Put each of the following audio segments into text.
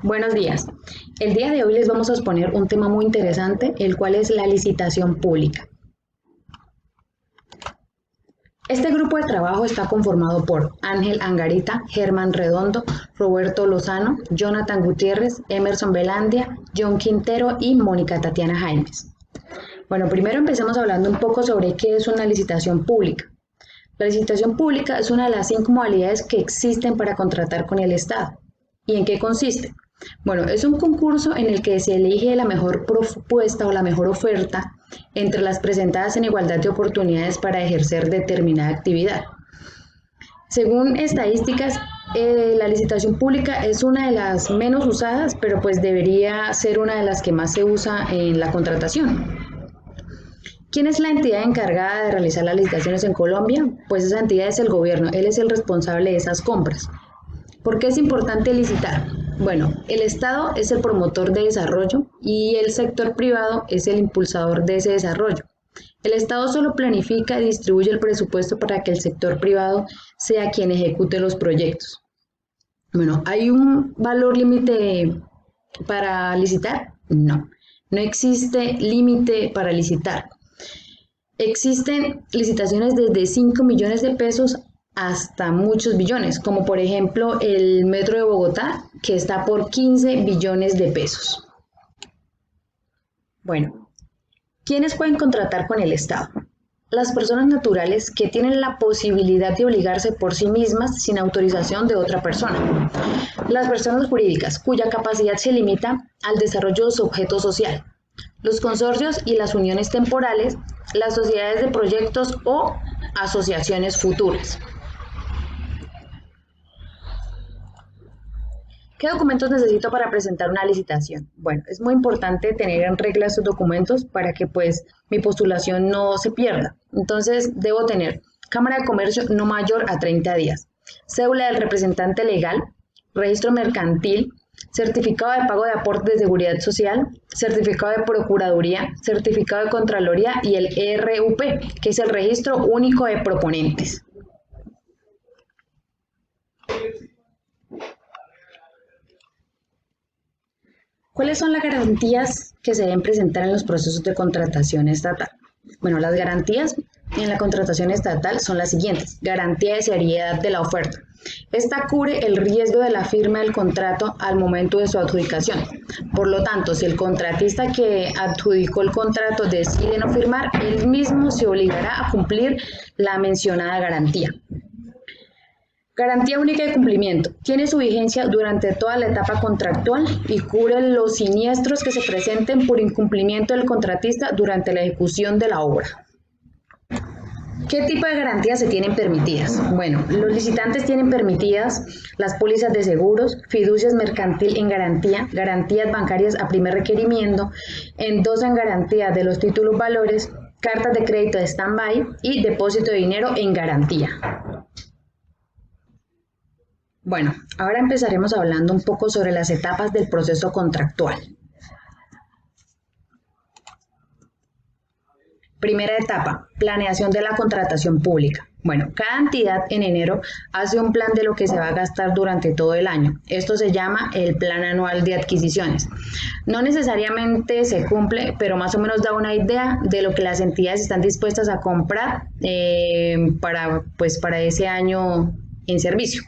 Buenos días. El día de hoy les vamos a exponer un tema muy interesante, el cual es la licitación pública. Este grupo de trabajo está conformado por Ángel Angarita, Germán Redondo, Roberto Lozano, Jonathan Gutiérrez, Emerson Velandia, John Quintero y Mónica Tatiana Jaimes. Bueno, primero empecemos hablando un poco sobre qué es una licitación pública. La licitación pública es una de las 5 modalidades que existen para contratar con el Estado. ¿Y en qué consiste? Bueno, es un concurso en el que se elige la mejor propuesta o la mejor oferta entre las presentadas en igualdad de oportunidades para ejercer determinada actividad. Según estadísticas, la licitación pública es una de las menos usadas, pero pues debería ser una de las que más se usa en la contratación. ¿Quién es la entidad encargada de realizar las licitaciones en Colombia? Pues esa entidad es el gobierno, él es el responsable de esas compras. ¿Por qué es importante licitar? Bueno, el Estado es el promotor de desarrollo y el sector privado es el impulsador de ese desarrollo. El Estado solo planifica y distribuye el presupuesto para que el sector privado sea quien ejecute los proyectos. Bueno, ¿hay un valor límite para licitar? No, no existe límite para licitar. Existen licitaciones desde 5 millones de pesos hasta muchos billones, como por ejemplo el Metro de Bogotá, que está por 15 billones de pesos. Bueno, ¿quiénes pueden contratar con el Estado? Las personas naturales que tienen la posibilidad de obligarse por sí mismas sin autorización de otra persona. Las personas jurídicas cuya capacidad se limita al desarrollo de su objeto social. Los consorcios y las uniones temporales, las sociedades de proyectos o asociaciones futuras. ¿Qué documentos necesito para presentar una licitación? Bueno, es muy importante tener en regla estos documentos para que pues mi postulación no se pierda. Entonces debo tener Cámara de Comercio no mayor a 30 días, cédula del representante legal, registro mercantil, certificado de pago de aportes de seguridad social, certificado de procuraduría, certificado de contraloría y el RUP, que es el registro único de proponentes. ¿Cuáles son las garantías que se deben presentar en los procesos de contratación estatal? Bueno, las garantías en la contratación estatal son las siguientes. Garantía de seriedad de la oferta. Esta cubre el riesgo de la firma del contrato al momento de su adjudicación. Por lo tanto, si el contratista que adjudicó el contrato decide no firmar, él mismo se obligará a cumplir la mencionada garantía. Garantía única de cumplimiento. Tiene su vigencia durante toda la etapa contractual y cubre los siniestros que se presenten por incumplimiento del contratista durante la ejecución de la obra. ¿Qué tipo de garantías se tienen permitidas? Bueno, los licitantes tienen permitidas las pólizas de seguros, fiducias mercantil en garantía, garantías bancarias a primer requerimiento, endoso en garantía de los títulos valores, cartas de crédito de stand-by y depósito de dinero en garantía. Bueno, ahora empezaremos hablando un poco sobre las etapas del proceso contractual. Primera etapa, planeación de la contratación pública. Bueno, cada entidad en enero hace un plan de lo que se va a gastar durante todo el año. Esto se llama el plan anual de adquisiciones. No necesariamente se cumple, pero más o menos da una idea de lo que las entidades están dispuestas a comprar para ese año en servicio.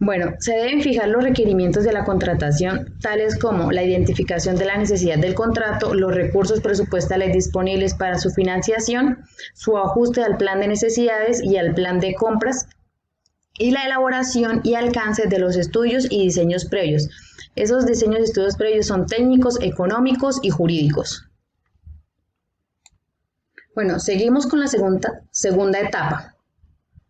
Bueno, se deben fijar los requerimientos de la contratación, tales como la identificación de la necesidad del contrato, los recursos presupuestales disponibles para su financiación, su ajuste al plan de necesidades y al plan de compras, y la elaboración y alcance de los estudios y diseños previos. Esos diseños y estudios previos son técnicos, económicos y jurídicos. Bueno, seguimos con la segunda etapa.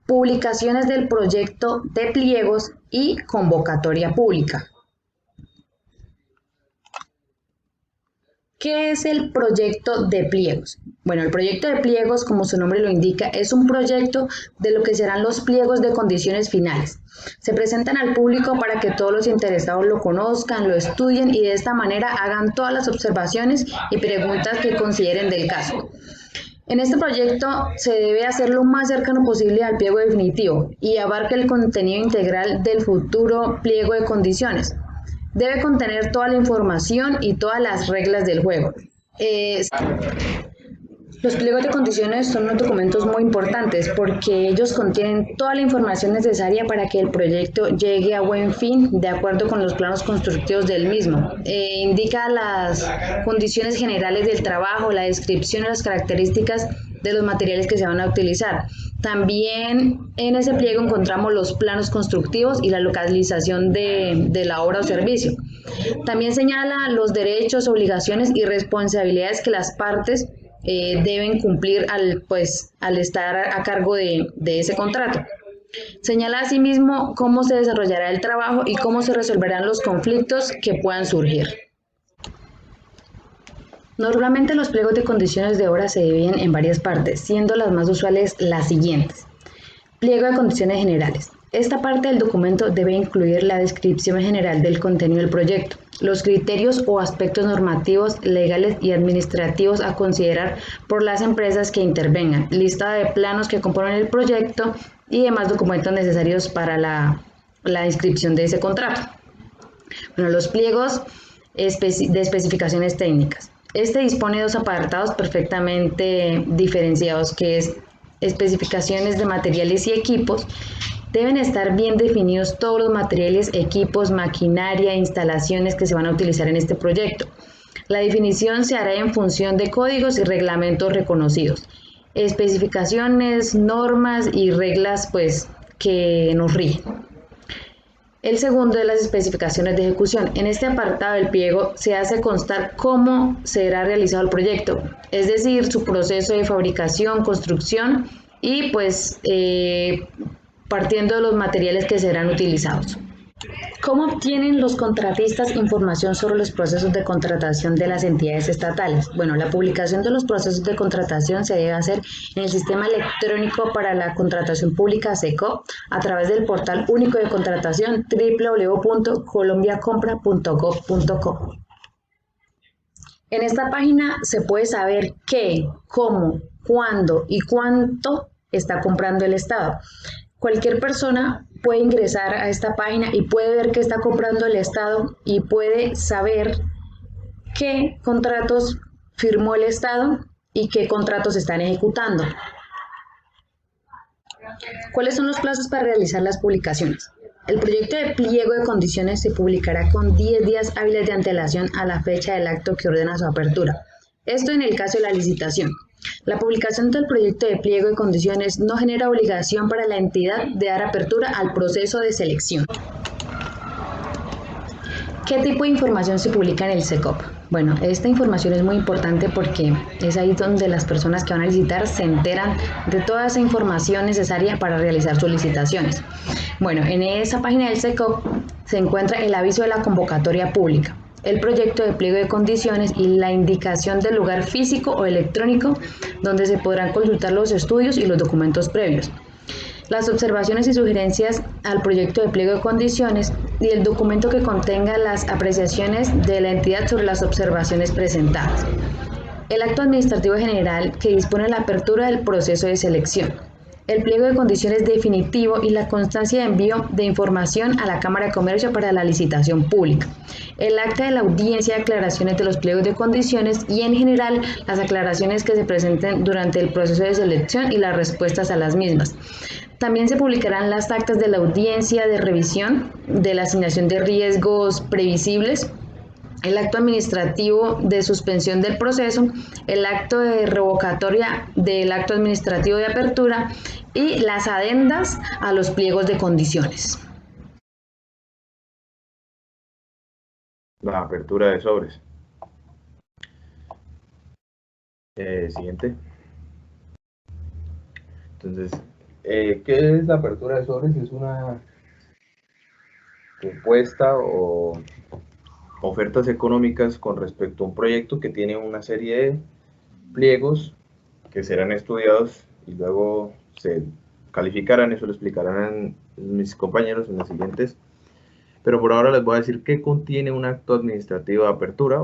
Publicaciones del proyecto de pliegos y convocatoria pública. ¿Qué es el proyecto de pliegos? Bueno, el proyecto de pliegos, como su nombre lo indica, es un proyecto de lo que serán los pliegos de condiciones finales. Se presentan al público para que todos los interesados lo conozcan, lo estudien y de esta manera hagan todas las observaciones y preguntas que consideren del caso. En este proyecto se debe hacer lo más cercano posible al pliego definitivo y abarca el contenido integral del futuro pliego de condiciones. Debe contener toda la información y todas las reglas del juego. Los pliegos de condiciones son unos documentos muy importantes porque ellos contienen toda la información necesaria para que el proyecto llegue a buen fin de acuerdo con los planos constructivos del mismo. Indica las condiciones generales del trabajo, la descripción y las características de los materiales que se van a utilizar. También en ese pliego encontramos los planos constructivos y la localización de la obra o servicio. También señala los derechos, obligaciones y responsabilidades que las partes deben cumplir al estar a cargo de ese contrato. Señala asimismo cómo se desarrollará el trabajo y cómo se resolverán los conflictos que puedan surgir. Normalmente los pliegos de condiciones de obra se dividen en varias partes, siendo las más usuales las siguientes. Pliego de condiciones generales. Esta parte del documento debe incluir la descripción general del contenido del proyecto, los criterios o aspectos normativos, legales y administrativos a considerar por las empresas que intervengan, lista de planos que componen el proyecto y demás documentos necesarios para la inscripción de ese contrato. Bueno, los pliegos de especificaciones técnicas. Este dispone de dos apartados perfectamente diferenciados, que es especificaciones de materiales y equipos. Deben estar bien definidos todos los materiales, equipos, maquinaria e instalaciones que se van a utilizar en este proyecto. La definición se hará en función de códigos y reglamentos reconocidos. Especificaciones, normas y reglas que nos rigen. El segundo es las especificaciones de ejecución. En este apartado del pliego se hace constar cómo será realizado el proyecto, es decir, su proceso de fabricación, construcción y partiendo de los materiales que serán utilizados. ¿Cómo obtienen los contratistas información sobre los procesos de contratación de las entidades estatales? Bueno, la publicación de los procesos de contratación se debe hacer en el Sistema Electrónico para la Contratación Pública SECOP a través del Portal Único de Contratación www.colombiacompra.gov.co. En esta página se puede saber qué, cómo, cuándo y cuánto está comprando el Estado. Cualquier persona puede ingresar a esta página y puede ver qué está comprando el Estado y puede saber qué contratos firmó el Estado y qué contratos están ejecutando. ¿Cuáles son los plazos para realizar las publicaciones? El proyecto de pliego de condiciones se publicará con 10 días hábiles de antelación a la fecha del acto que ordena su apertura. Esto en el caso de la licitación. La publicación del proyecto de pliego de condiciones no genera obligación para la entidad de dar apertura al proceso de selección. ¿Qué tipo de información se publica en el SECOP? Bueno, esta información es muy importante porque es ahí donde las personas que van a licitar se enteran de toda esa información necesaria para realizar sus licitaciones. Bueno, en esa página del SECOP se encuentra el aviso de la convocatoria pública, el proyecto de pliego de condiciones y la indicación del lugar físico o electrónico donde se podrán consultar los estudios y los documentos previos, las observaciones y sugerencias al proyecto de pliego de condiciones y el documento que contenga las apreciaciones de la entidad sobre las observaciones presentadas, el acto administrativo general que dispone la apertura del proceso de selección, el pliego de condiciones definitivo y la constancia de envío de información a la Cámara de Comercio para la licitación pública, el acta de la audiencia de aclaraciones de los pliegos de condiciones y en general las aclaraciones que se presenten durante el proceso de selección y las respuestas a las mismas. También se publicarán las actas de la audiencia de revisión de la asignación de riesgos previsibles, el acto administrativo de suspensión del proceso, el acto de revocatoria del acto administrativo de apertura y las adendas a los pliegos de condiciones. La apertura de sobres. Siguiente. Entonces, ¿qué es la apertura de sobres? Es una propuesta o ofertas económicas con respecto a un proyecto que tiene una serie de pliegos que serán estudiados y luego se calificarán. Eso lo explicarán mis compañeros en las siguientes, pero por ahora les voy a decir qué contiene un acto administrativo de apertura.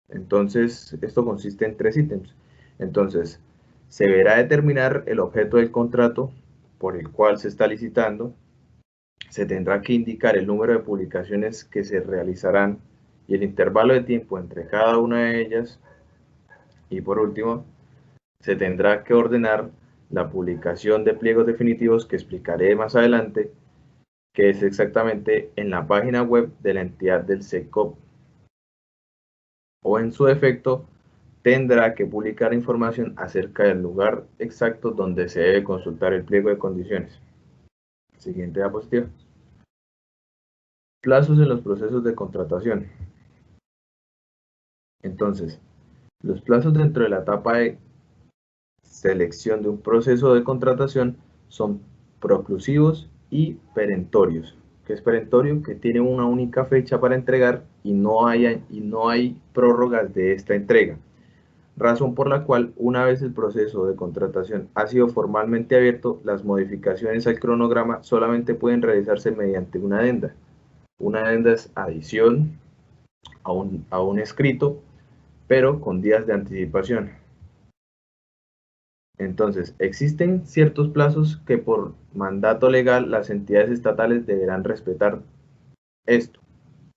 Entonces, esto consiste en 3 ítems. Entonces, se deberá determinar el objeto del contrato por el cual se está licitando, se tendrá que indicar el número de publicaciones que se realizarán y el intervalo de tiempo entre cada una de ellas. Y por último, se tendrá que ordenar la publicación de pliegos definitivos, que explicaré más adelante, que es exactamente en la página web de la entidad del SECOP, o en su defecto tendrá que publicar información acerca del lugar exacto donde se debe consultar el pliego de condiciones. Siguiente diapositiva. Plazos en los procesos de contratación. Entonces, los plazos dentro de la etapa de selección de un proceso de contratación son proclusivos y perentorios. ¿Qué es perentorio? Que tiene una única fecha para entregar y no hay prórrogas de esta entrega. Razón por la cual, una vez el proceso de contratación ha sido formalmente abierto, las modificaciones al cronograma solamente pueden realizarse mediante una adenda. Una adenda es adición a un escrito, pero con días de anticipación. Entonces, existen ciertos plazos que por mandato legal las entidades estatales deberán respetar esto,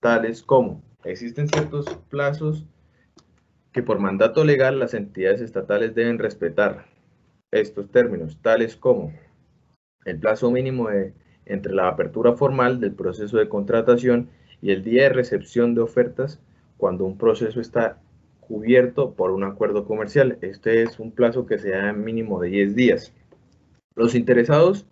tales como, existen ciertos plazos que por mandato legal las entidades estatales deben respetar estos términos, tales como el plazo mínimo entre la apertura formal del proceso de contratación y el día de recepción de ofertas cuando un proceso está cubierto por un acuerdo comercial. Este es un plazo que se da en mínimo de 10 días. Los interesados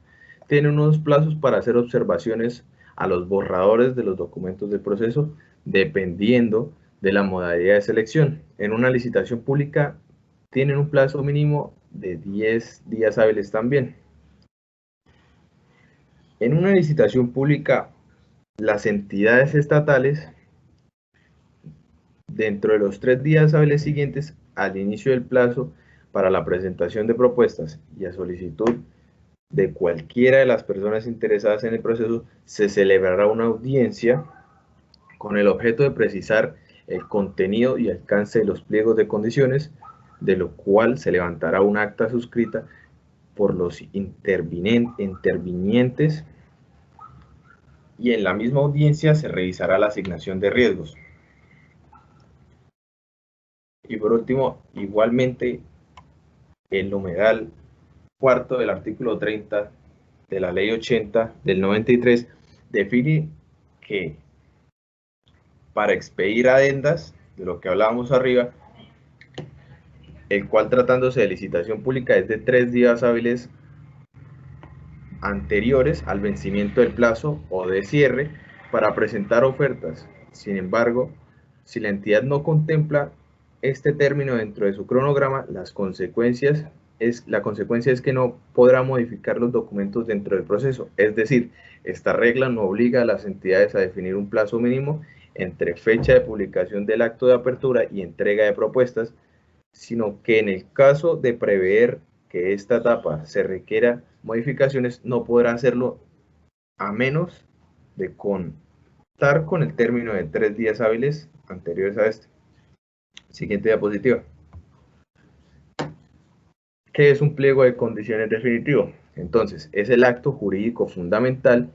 tienen unos plazos para hacer observaciones a los borradores de los documentos del proceso, dependiendo de la modalidad de selección. En una licitación pública tienen un plazo mínimo de 10 días hábiles también. En una licitación pública, las entidades estatales, dentro de los 3 días hábiles siguientes al inicio del plazo para la presentación de propuestas y a solicitud de cualquiera de las personas interesadas en el proceso, se celebrará una audiencia con el objeto de precisar el contenido y alcance de los pliegos de condiciones, de lo cual se levantará un acta suscrita por los intervinientes, y en la misma audiencia se revisará la asignación de riesgos. Y por último, igualmente, el numeral cuarto del artículo 30 de la ley 80 del 93 define que para expedir adendas, de lo que hablábamos arriba, el cual, tratándose de licitación pública, es de 3 días hábiles anteriores al vencimiento del plazo o de cierre para presentar ofertas. Sin embargo, si la entidad no contempla este término dentro de su cronograma, la consecuencia es que no podrá modificar los documentos dentro del proceso. Es decir, esta regla no obliga a las entidades a definir un plazo mínimo entre fecha de publicación del acto de apertura y entrega de propuestas, sino que en el caso de prever que esta etapa se requiera modificaciones, no podrá hacerlo a menos de contar con el término de 3 días hábiles anteriores a este. Siguiente diapositiva. ¿Qué es un pliego de condiciones definitivo? Entonces, es el acto jurídico fundamental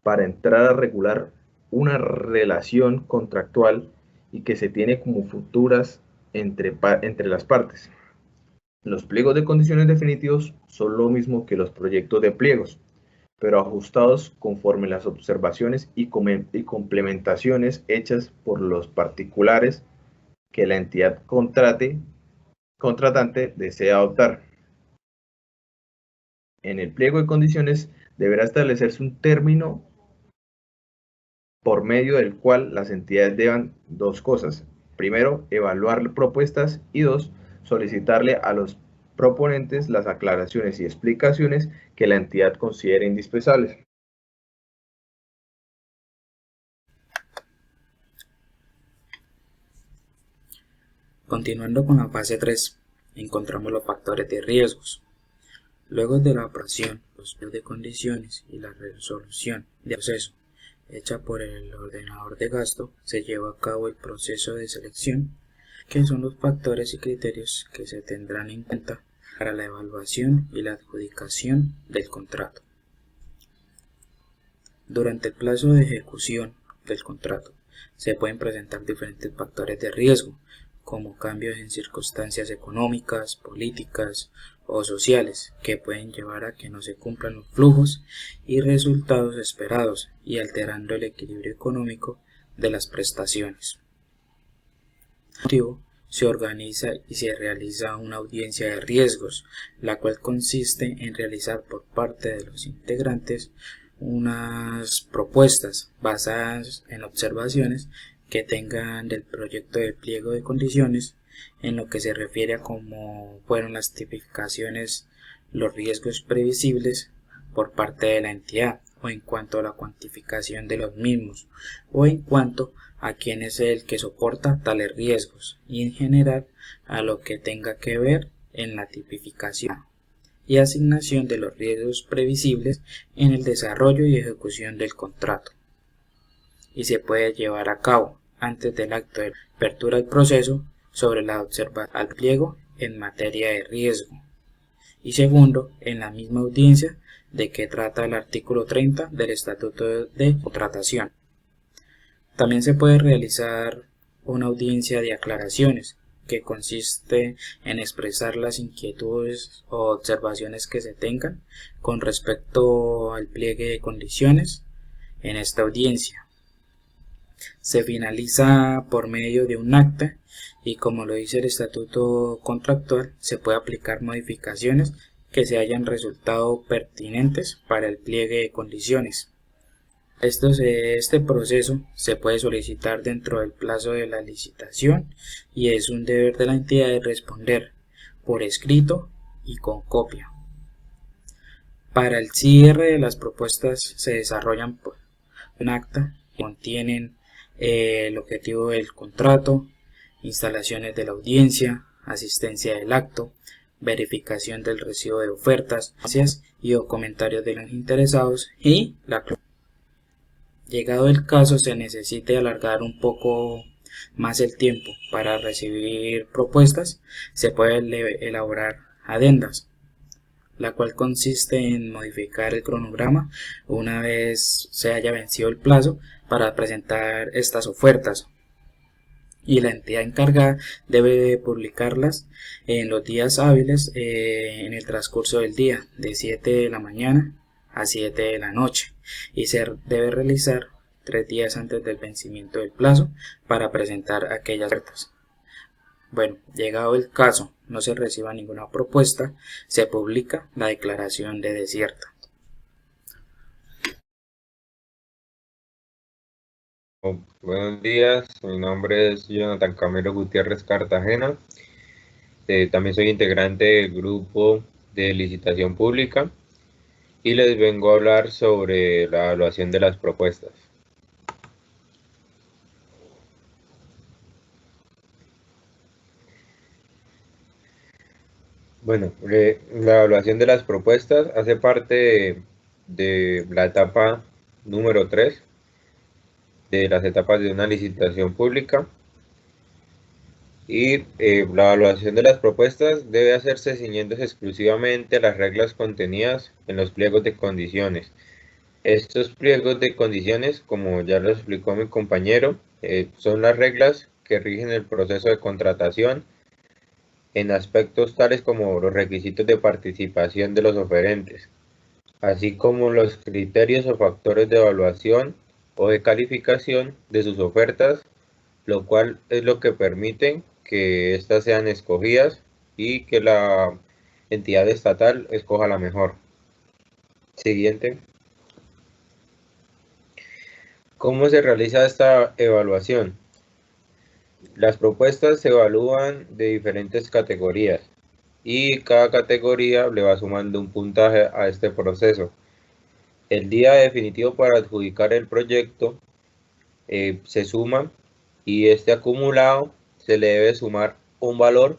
para entrar a regular una relación contractual y que se tiene como futuras entre las partes. Los pliegos de condiciones definitivos son lo mismo que los proyectos de pliegos, pero ajustados conforme las observaciones y complementaciones hechas por los particulares que la entidad contratante desea adoptar. En el pliego de condiciones deberá establecerse un término por medio del cual las entidades deban dos cosas. Primero, evaluar propuestas, y dos, solicitarle a los proponentes las aclaraciones y explicaciones que la entidad considere indispensables. Continuando con la fase 3, encontramos los factores de riesgos. Luego de la aprobación, los pliegos de condiciones y la resolución del proceso hecha por el ordenador de gasto, se lleva a cabo el proceso de selección, que son los factores y criterios que se tendrán en cuenta para la evaluación y la adjudicación del contrato. Durante el plazo de ejecución del contrato se pueden presentar diferentes factores de riesgo, como cambios en circunstancias económicas, políticas o sociales, que pueden llevar a que no se cumplan los flujos y resultados esperados y alterando el equilibrio económico de las prestaciones. Por motivo, se organiza y se realiza una audiencia de riesgos, la cual consiste en realizar por parte de los integrantes unas propuestas basadas en observaciones que tengan del proyecto de pliego de condiciones en lo que se refiere a cómo fueron las tipificaciones, los riesgos previsibles por parte de la entidad, o en cuanto a la cuantificación de los mismos, o en cuanto a quién es el que soporta tales riesgos, y en general a lo que tenga que ver en la tipificación y asignación de los riesgos previsibles en el desarrollo y ejecución del contrato, y se puede llevar a cabo antes del acto de apertura del proceso sobre la observación al pliego en materia de riesgo, y segundo, en la misma audiencia de que trata el artículo 30 del Estatuto de Contratación. También se puede realizar una audiencia de aclaraciones, que consiste en expresar las inquietudes o observaciones que se tengan con respecto al pliegue de condiciones. En esta audiencia se finaliza por medio de un acta y, como lo dice el Estatuto Contractual, se puede aplicar modificaciones que se hayan resultado pertinentes para el pliegue de condiciones. Este proceso se puede solicitar dentro del plazo de la licitación y es un deber de la entidad de responder por escrito y con copia. Para el cierre de las propuestas se desarrollan un acta que contienen el objetivo del contrato, instalaciones de la audiencia, asistencia del acto, verificación del recibo de ofertas y o comentarios de los interesados y la closura. Llegado el caso se necesite alargar un poco más el tiempo para recibir propuestas, se puede elaborar adendas, la cual consiste en modificar el cronograma una vez se haya vencido el plazo para presentar estas ofertas, y la entidad encargada debe publicarlas en los días hábiles en el transcurso del día, de 7 de la mañana a 7 de la noche, y se debe realizar 3 días antes del vencimiento del plazo para presentar aquellas ofertas. Bueno, llegado el caso no se reciba ninguna propuesta, se publica la declaración de desierta. Buenos días, mi nombre es Jonathan Camilo Gutiérrez Cartagena. También soy integrante del grupo de licitación pública y les vengo a hablar sobre la evaluación de las propuestas. Bueno, la evaluación de las propuestas hace parte de la etapa número 3 de las etapas de una licitación pública, y la evaluación de las propuestas debe hacerse ciñéndose exclusivamente a las reglas contenidas en los pliegos de condiciones. Estos pliegos de condiciones, como ya lo explicó mi compañero, son las reglas que rigen el proceso de contratación en aspectos tales como los requisitos de participación de los oferentes, así como los criterios o factores de evaluación o de calificación de sus ofertas, lo cual es lo que permite que éstas sean escogidas y que la entidad estatal escoja la mejor. Siguiente. ¿Cómo se realiza esta evaluación? Las propuestas se evalúan de diferentes categorías y cada categoría le va sumando un puntaje a este proceso. El día definitivo para adjudicar el proyecto se suma, y este acumulado se le debe sumar un valor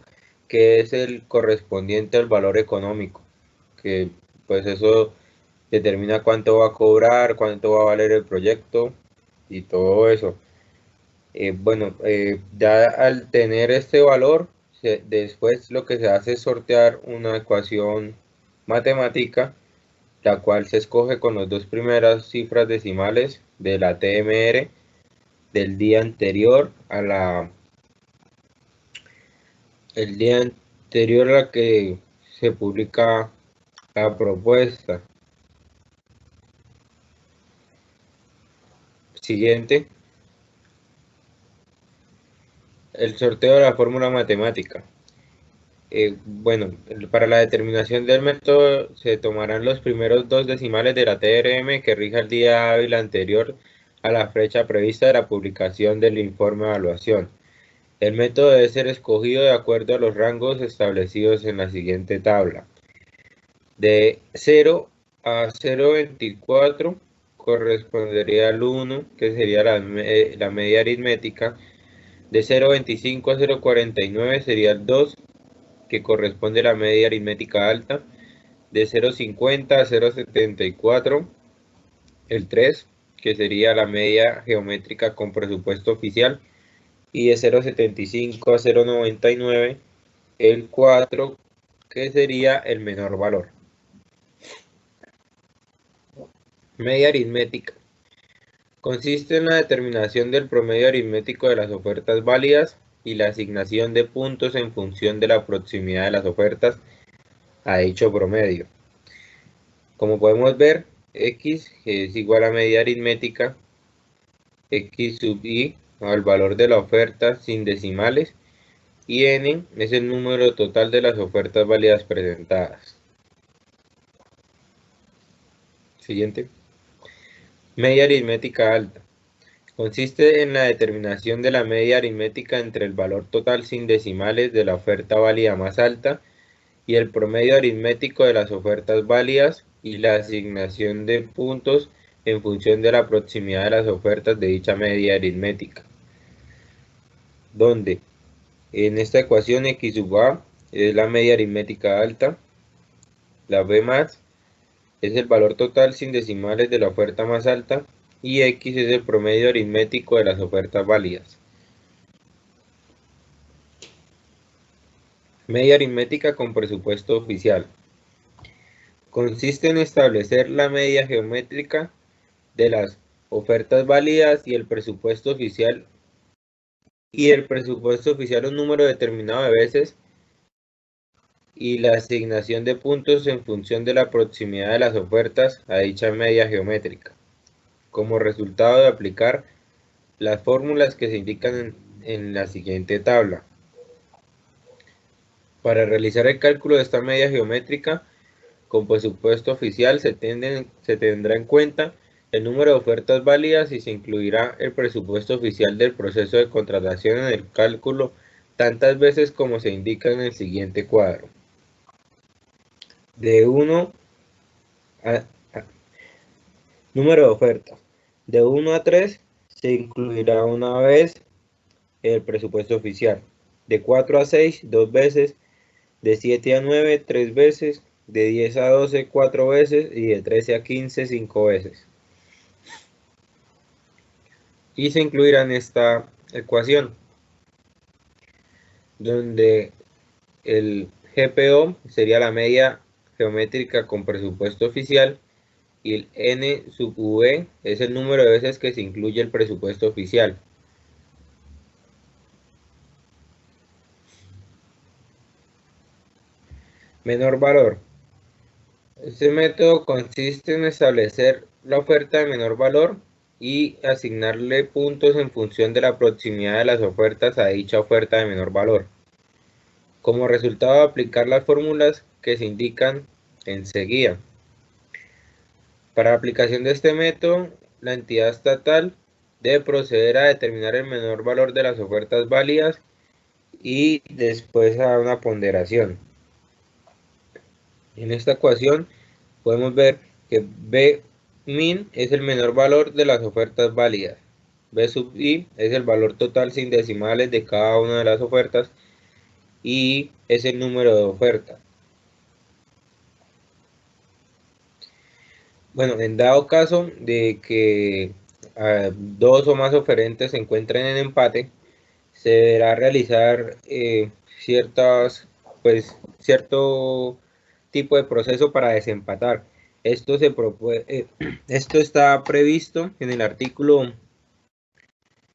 que es el correspondiente al valor económico, que pues eso determina cuánto va a cobrar, cuánto va a valer el proyecto y todo eso. Ya al tener este valor, después lo que se hace es sortear una ecuación matemática la cual se escoge con las dos primeras cifras decimales de la TMR del día anterior a la que se publica la propuesta. Siguiente, el sorteo de la fórmula matemática. Bueno, para la determinación del método se tomarán los primeros dos decimales de la TRM que rija el día hábil anterior a la fecha prevista de la publicación del informe de evaluación. El método debe ser escogido de acuerdo a los rangos establecidos en la siguiente tabla. De 0 a 0,24 correspondería al 1, que sería la media aritmética. De 0,25 a 0,49 sería el 2, que corresponde a la media aritmética alta. De 0,50 a 0,74 el 3, que sería la media geométrica con presupuesto oficial. Y de 0,75 a 0,99 el 4, que sería el menor valor. Media aritmética. Consiste en la determinación del promedio aritmético de las ofertas válidas y la asignación de puntos en función de la proximidad de las ofertas a dicho promedio. Como podemos ver, x es igual a media aritmética, x sub i al valor de la oferta sin decimales, y n es el número total de las ofertas válidas presentadas. Siguiente. Media aritmética alta. Consiste en la determinación de la media aritmética entre el valor total sin decimales de la oferta válida más alta y el promedio aritmético de las ofertas válidas y la asignación de puntos en función de la proximidad de las ofertas de dicha media aritmética, donde en esta ecuación x sub a es la media aritmética alta, la b más es el valor total sin decimales de la oferta más alta y x es el promedio aritmético de las ofertas válidas. Media aritmética con presupuesto oficial. Consiste en establecer la media geométrica de las ofertas válidas y el presupuesto oficial un número determinado de veces y la asignación de puntos en función de la proximidad de las ofertas a dicha media geométrica, como resultado de aplicar las fórmulas que se indican en la siguiente tabla. Para realizar el cálculo de esta media geométrica con presupuesto oficial se tendrá en cuenta el número de ofertas válidas y se incluirá el presupuesto oficial del proceso de contratación en el cálculo tantas veces como se indica en el siguiente cuadro. De 1 a número de ofertas. De 1 a 3 se incluirá una vez el presupuesto oficial. De 4 a 6, 2 veces. De 7 a 9, 3 veces. De 10 a 12, 4 veces. Y de 13 a 15, 5 veces. Y se incluirá en esta ecuación, donde el GPO sería la media geométrica con presupuesto oficial y el N sub V es el número de veces que se incluye el presupuesto oficial. Menor valor. Este método consiste en establecer la oferta de menor valor y asignarle puntos en función de la proximidad de las ofertas a dicha oferta de menor valor. Como resultado de aplicar las fórmulas que se indican enseguida. Para la aplicación de este método, la entidad estatal debe proceder a determinar el menor valor de las ofertas válidas y después a una ponderación. En esta ecuación podemos ver que B min es el menor valor de las ofertas válidas, B sub i es el valor total sin decimales de cada una de las ofertas y es el número de ofertas. Bueno, en dado caso de que dos o más oferentes se encuentren en empate, se deberá realizar cierto tipo de proceso para desempatar. Esto está previsto en el artículo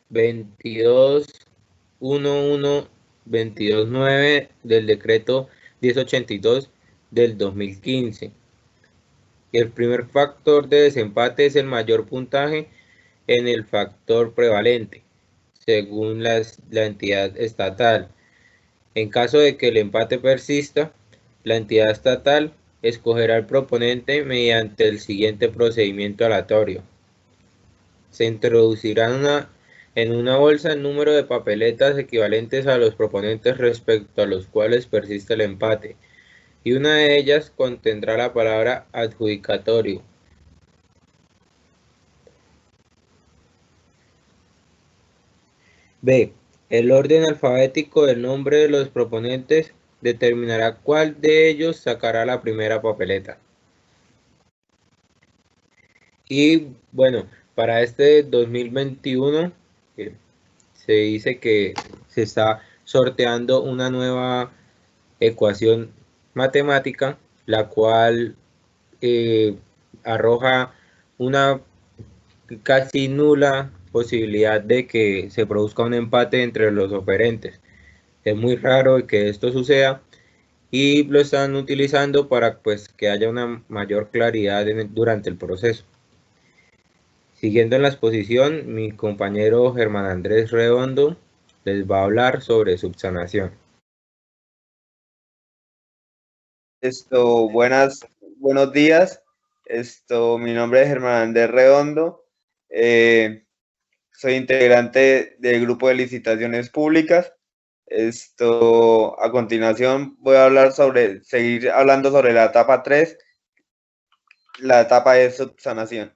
22.1.1.22.9 del decreto 1082 del 2015. El primer factor de desempate es el mayor puntaje en el factor prevalente, según la entidad estatal. En caso de que el empate persista, la entidad estatal escogerá al proponente mediante el siguiente procedimiento aleatorio. Se introducirá en una bolsa el número de papeletas equivalentes a los proponentes respecto a los cuales persiste el empate, y una de ellas contendrá la palabra adjudicatorio. B. El orden alfabético del nombre de los proponentes determinará cuál de ellos sacará la primera papeleta. Y bueno, para este 2021 se dice que se está sorteando una nueva ecuación matemática, la cual arroja una casi nula posibilidad de que se produzca un empate entre los oferentes. Es muy raro que esto suceda y lo están utilizando para pues que haya una mayor claridad durante el proceso. Siguiendo en la exposición, mi compañero Germán Andrés Redondo les va a hablar sobre subsanación. Buenos días. Mi nombre es Germán Andrés Redondo. Soy integrante del grupo de licitaciones públicas. A continuación voy a seguir hablando sobre la etapa 3, la etapa de subsanación.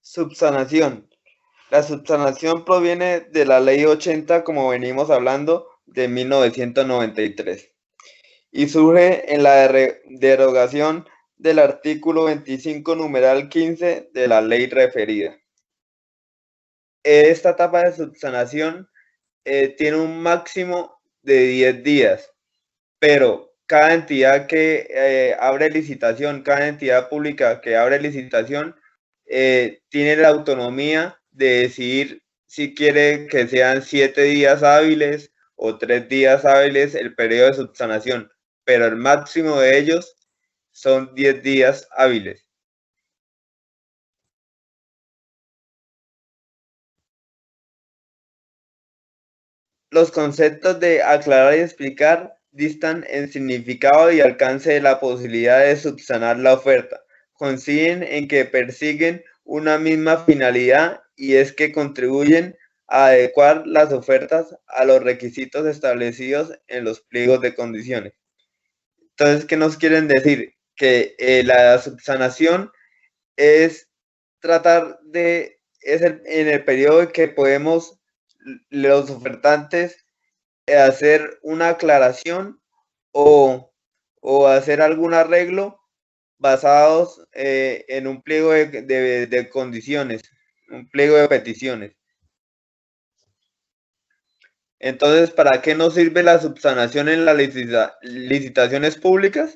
Subsanación. La subsanación proviene de la Ley 80, como venimos hablando, de 1993, y surge en la derogación del artículo 25, numeral 15 de la ley referida. Esta etapa de subsanación tiene un máximo de 10 días, pero cada entidad que abre licitación, cada entidad pública que abre licitación, tiene la autonomía de decidir si quiere que sean 7 días hábiles o 3 días hábiles el periodo de subsanación, pero el máximo de ellos son 10 días hábiles. Los conceptos de aclarar y explicar distan en significado y alcance de la posibilidad de subsanar la oferta. Coinciden en que persiguen una misma finalidad, y es que contribuyen a adecuar las ofertas a los requisitos establecidos en los pliegos de condiciones. Entonces, ¿qué nos quieren decir? Que la subsanación es tratar de, en el periodo que podemos los ofertantes hacer una aclaración o hacer algún arreglo basados en un pliego de condiciones, un pliego de peticiones. Entonces, ¿para qué nos sirve la subsanación en las licitaciones públicas?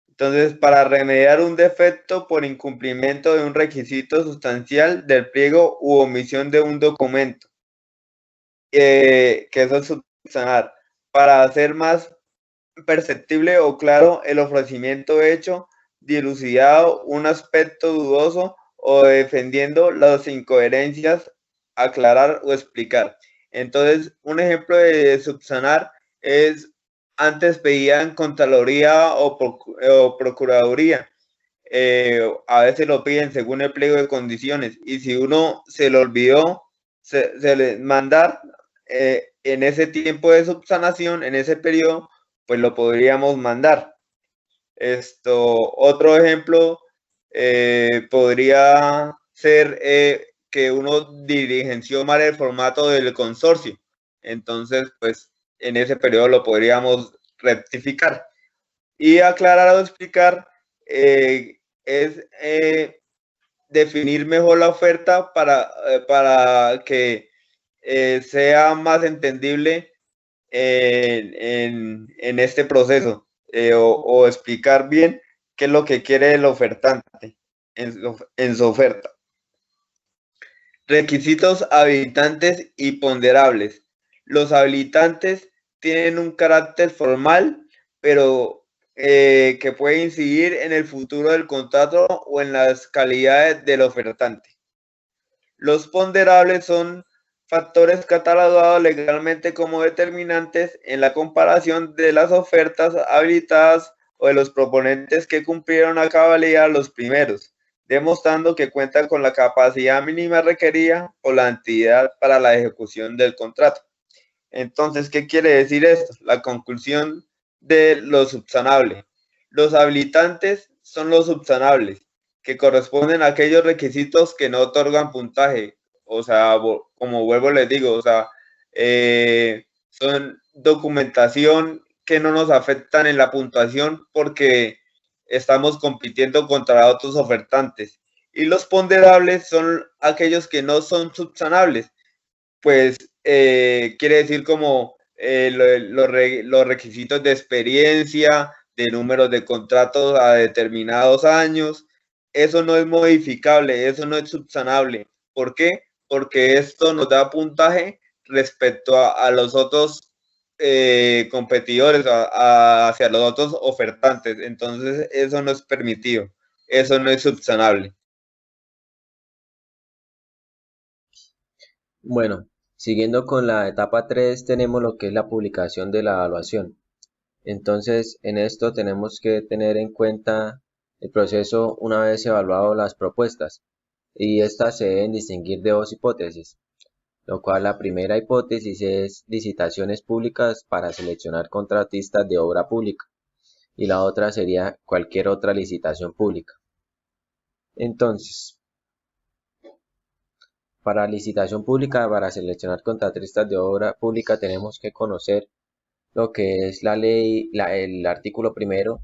Entonces, para remediar un defecto por incumplimiento de un requisito sustancial del pliego u omisión de un documento, que eso es subsanar, para hacer más perceptible o claro el ofrecimiento hecho, dilucidado un aspecto dudoso o defendiendo las incoherencias, aclarar o explicar. Entonces, un ejemplo de subsanar es, antes pedían Contraloría o Procuraduría. A veces lo piden según el pliego de condiciones, y si uno se le olvidó se le mandar en ese tiempo de subsanación, en ese periodo, pues lo podríamos mandar. Otro ejemplo podría ser que uno diligenció mal el formato del consorcio. Entonces, pues en ese periodo lo podríamos rectificar. Y aclarar o explicar es definir mejor la oferta para que sea más entendible en este proceso o explicar bien qué es lo que quiere el ofertante en su oferta. Requisitos habilitantes y ponderables. Los habilitantes tienen un carácter formal, pero que puede incidir en el futuro del contrato o en las calidades del ofertante. Los ponderables son factores catalogados legalmente como determinantes en la comparación de las ofertas habilitadas o de los proponentes que cumplieron a cabalidad los primeros, demostrando que cuentan con la capacidad mínima requerida por la entidad para la ejecución del contrato. Entonces, ¿qué quiere decir esto? La conclusión de lo subsanable. Los habilitantes son los subsanables, que corresponden a aquellos requisitos que no otorgan puntaje. O sea, como vuelvo les digo, o sea, son documentación que no nos afectan en la puntuación porque estamos compitiendo contra otros ofertantes. Y los ponderables son aquellos que no son subsanables, pues quiere decir como los requisitos de experiencia, de números de contratos a determinados años. Eso no es modificable, eso no es subsanable. ¿Por qué? Porque esto nos da puntaje respecto a los otros competidores, hacia los otros ofertantes. Entonces, eso no es permitido, eso no es subsanable. Bueno, siguiendo con la etapa 3 tenemos lo que es la publicación de la evaluación. Entonces, en esto tenemos que tener en cuenta el proceso una vez evaluado las propuestas, y estas se deben distinguir de dos hipótesis, lo cual la primera hipótesis es licitaciones públicas para seleccionar contratistas de obra pública, y la otra sería cualquier otra licitación pública. Entonces, para licitación pública, para seleccionar contratistas de obra pública, tenemos que conocer lo que es la ley, el artículo primero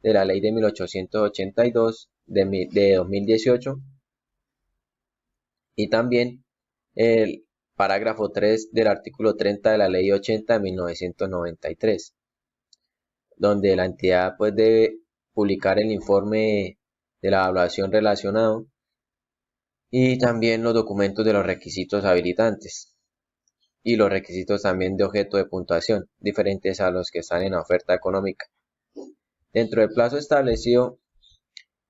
de la ley de 1882 de 2018, y también el parágrafo 3 del artículo 30 de la ley 80 de 1993, donde la entidad pues debe publicar el informe de la evaluación relacionado y también los documentos de los requisitos habilitantes y los requisitos también de objeto de puntuación, diferentes a los que están en la oferta económica. Dentro del plazo establecido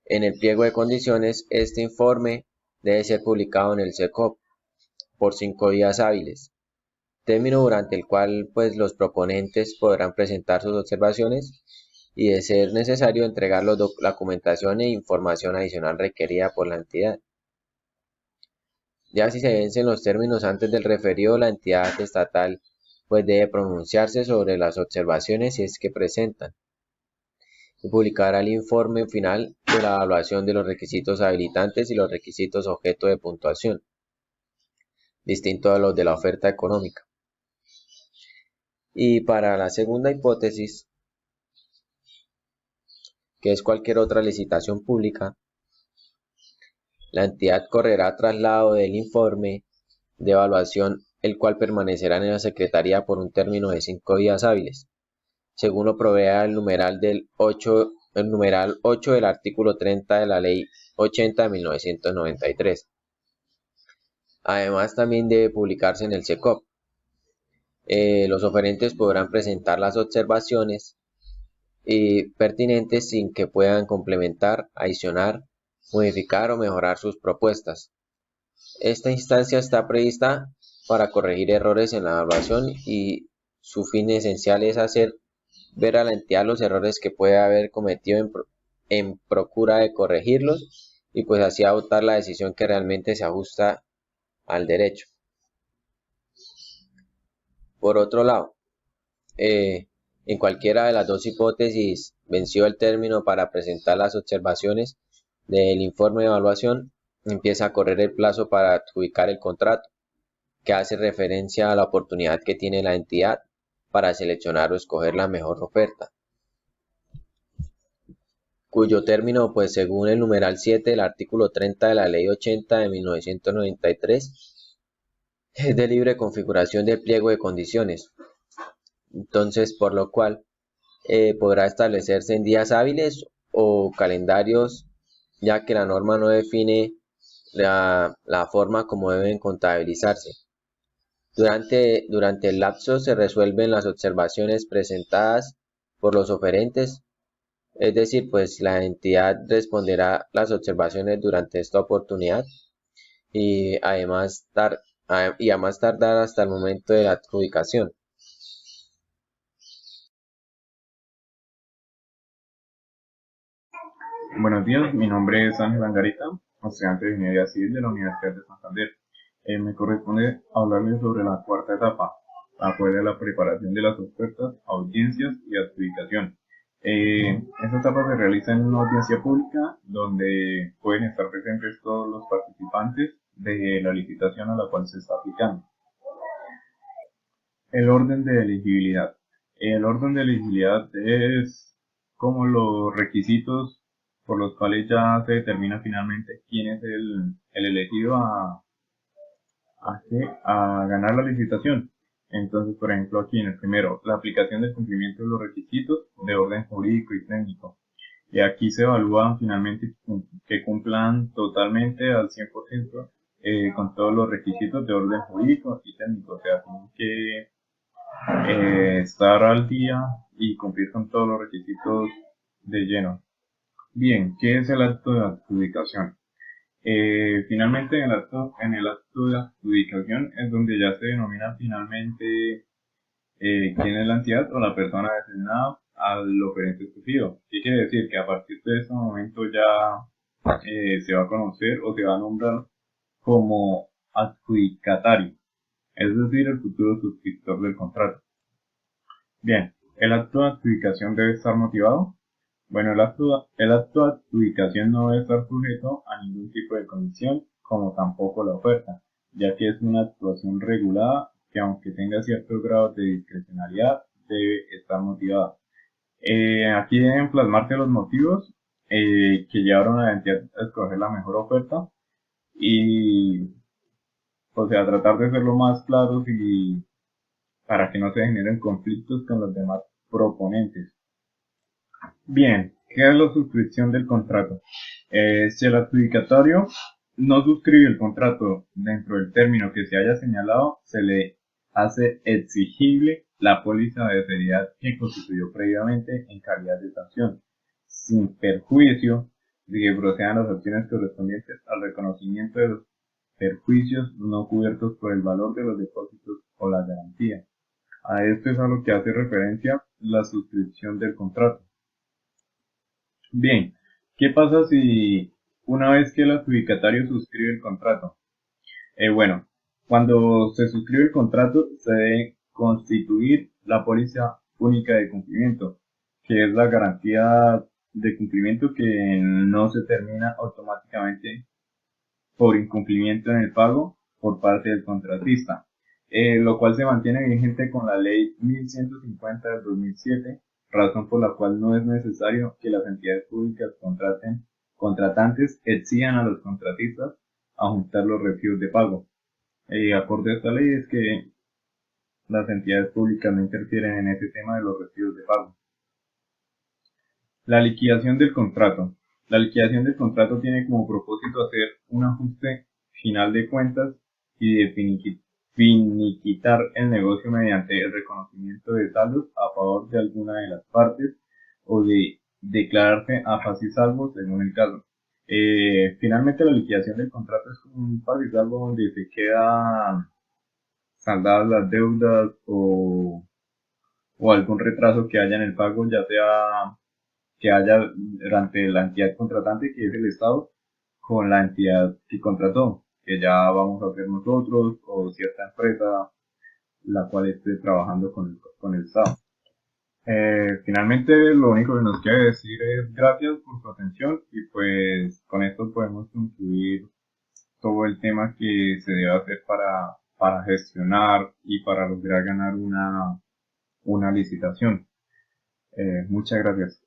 en el pliego de condiciones, este informe debe ser publicado en el SECOP por 5 días hábiles, término durante el cual pues los proponentes podrán presentar sus observaciones y, de ser necesario, entregar la documentación e información adicional requerida por la entidad. Ya si se vencen los términos antes del referido, la entidad estatal pues debe pronunciarse sobre las observaciones si es que presentan, y publicará el informe final de la evaluación de los requisitos habilitantes y los requisitos objeto de puntuación, distinto a los de la oferta económica. Y para la segunda hipótesis, que es cualquier otra licitación pública, la entidad correrá traslado del informe de evaluación, el cual permanecerá en la Secretaría por un término de 5 días hábiles, según lo provea el numeral 8 del artículo 30 de la Ley 80 de 1993. Además, también debe publicarse en el SECOP. Los oferentes podrán presentar las observaciones pertinentes sin que puedan complementar, adicionar, modificar o mejorar sus propuestas. Esta instancia está prevista para corregir errores en la evaluación, y su fin esencial es hacer ver a la entidad los errores que puede haber cometido en procura de corregirlos, y pues así adoptar la decisión que realmente se ajusta al derecho. Por otro lado, en cualquiera de las dos hipótesis venció el término para presentar las observaciones del informe de evaluación, empieza a correr el plazo para adjudicar el contrato, que hace referencia a la oportunidad que tiene la entidad para seleccionar o escoger la mejor oferta, cuyo término, pues según el numeral 7 del artículo 30 de la Ley 80 de 1993, es de libre configuración del pliego de condiciones. Entonces, por lo cual podrá establecerse en días hábiles o calendarios, ya que la norma no define la forma como deben contabilizarse. Durante el lapso se resuelven las observaciones presentadas por los oferentes, es decir, pues la entidad responderá las observaciones durante esta oportunidad y además a más tardar hasta el momento de la adjudicación. Buenos días, mi nombre es Ángel Angarita, estudiante de Ingeniería Civil de la Universidad de Santander. Me corresponde hablarles sobre la cuarta etapa, la cual es la preparación de las ofertas, audiencias y adjudicación. Esta etapa se realiza en una audiencia pública donde pueden estar presentes todos los participantes de la licitación a la cual se está aplicando. El orden de elegibilidad. El orden de elegibilidad es como los requisitos por los cuales ya se determina finalmente quién es el elegido a ganar la licitación. Entonces, por ejemplo, aquí en el primero, la aplicación del cumplimiento de los requisitos de orden jurídico y técnico. Y aquí se evalúa finalmente que cumplan totalmente al 100% con todos los requisitos de orden jurídico y técnico. O sea, tienen que estar al día y cumplir con todos los requisitos de lleno. Bien, ¿qué es el acto de adjudicación? Finalmente, en el acto de adjudicación es donde ya se denomina finalmente quién es la entidad o la persona designada al oferente escogido. ¿Qué quiere decir? Que a partir de ese momento ya se va a conocer o se va a nombrar como adjudicatario, es decir, el futuro suscriptor del contrato. Bien, el acto de adjudicación debe estar motivado. Bueno, el acto de adjudicación no debe estar sujeto a ningún tipo de condición, como tampoco la oferta, ya que es una actuación regulada que, aunque tenga ciertos grados de discrecionalidad, debe estar motivada. Aquí deben plasmarse los motivos que llevaron a la entidad a escoger la mejor oferta y, o sea, tratar de ser lo más claros y para que no se generen conflictos con los demás proponentes. Bien, ¿qué es la suscripción del contrato? Si el adjudicatario no suscribe el contrato dentro del término que se haya señalado, se le hace exigible la póliza de seriedad que constituyó previamente en calidad de sanción, sin perjuicio de que procedan las acciones correspondientes al reconocimiento de los perjuicios no cubiertos por el valor de los depósitos o la garantía. A esto es a lo que hace referencia la suscripción del contrato. Bien, ¿qué pasa si una vez que el adjudicatario suscribe el contrato? Bueno, cuando se suscribe el contrato se debe constituir la póliza única de cumplimiento, que es la garantía de cumplimiento que no se termina automáticamente por incumplimiento en el pago por parte del contratista, lo cual se mantiene vigente con la Ley 1150 del 2007, razón por la cual no es necesario que las entidades públicas contratantes exijan a los contratistas a juntar los recibos de pago. Acorde a esta ley es que las entidades públicas no interfieren en ese tema de los recibos de pago. La liquidación del contrato. La liquidación del contrato tiene como propósito hacer un ajuste final de cuentas y de finiquitar el negocio mediante el reconocimiento de saldos a favor de alguna de las partes o de declararse a paz y salvo según el caso. Finalmente, la liquidación del contrato es como un paz y salvo donde se quedan saldadas las deudas o algún retraso que haya en el pago, ya sea que haya durante la entidad contratante, que es el Estado, con la entidad que contrató, que ya vamos a hacer nosotros o cierta empresa la cual esté trabajando con el Estado. Finalmente, lo único que nos queda decir es gracias por su atención y pues con esto podemos concluir todo el tema que se debe hacer para gestionar y para lograr ganar una licitación. Muchas gracias.